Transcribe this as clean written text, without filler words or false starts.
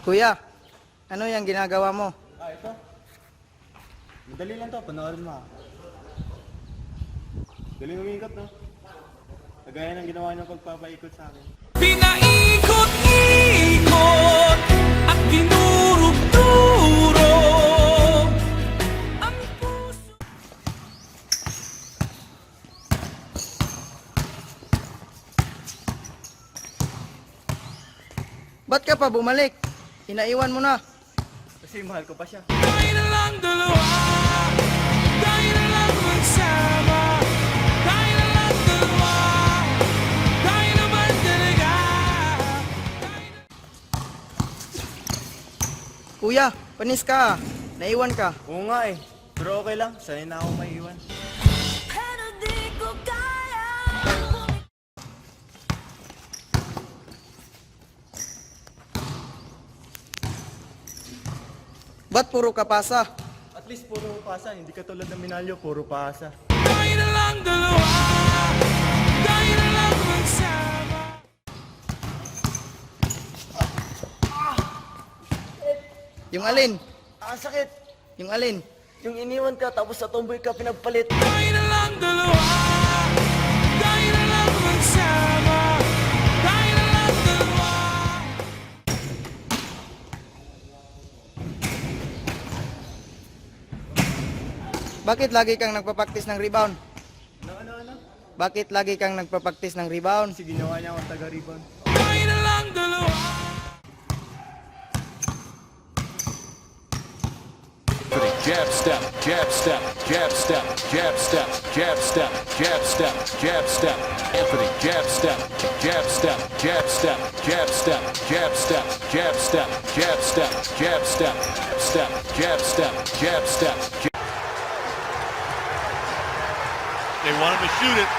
Kuya, ano yung ginagawa mo? Ito. Madali lang to, panoorin mo. Galing umikot, no? Kagaya ng ginawa niya pagpapaikot sa akin. Pinaikot-ikot at dinurog-durog ang puso. Ba't ka pa bumalik? Inaiwan mo na. Kasi mahal ko pa siya. Tayo na lang dalawa, tayo na lang magsama, tayo na lang dalawa, tayo naman talaga. Kuya, panis ka. Naiwan ka. Oo nga eh. Pero okay lang, sanay na ako maiiwan. Pero di ko kaya. Ba't puro ka pasa? At least puro pasa, hindi katulad ng Minalyo, puro pasa. Tayo na lang dalawa, tayo na lang magsama. Yung alin? Sakit! Yung alin? Yung iniwan ka, tapos sa tomboy ka pinagpalit. Tayo na lang dalawa, tayo na lang magsama, tayo na lang dalawa. Bakit lagi kang nagpapaktis ng rebound? Ano? Bakit lagi kang nagpapaktis ng rebound? Kasi ginawa niya akong taga-rebound. Tayo na lang dalawa. Jab step, jab step, jab step, jab step, jab step, jab step, jab step. Anthony, jab step, jab step, jab step, jab step, jab step, jab step, jab step, jab step, step, jab step, jab step. They want him to shoot it.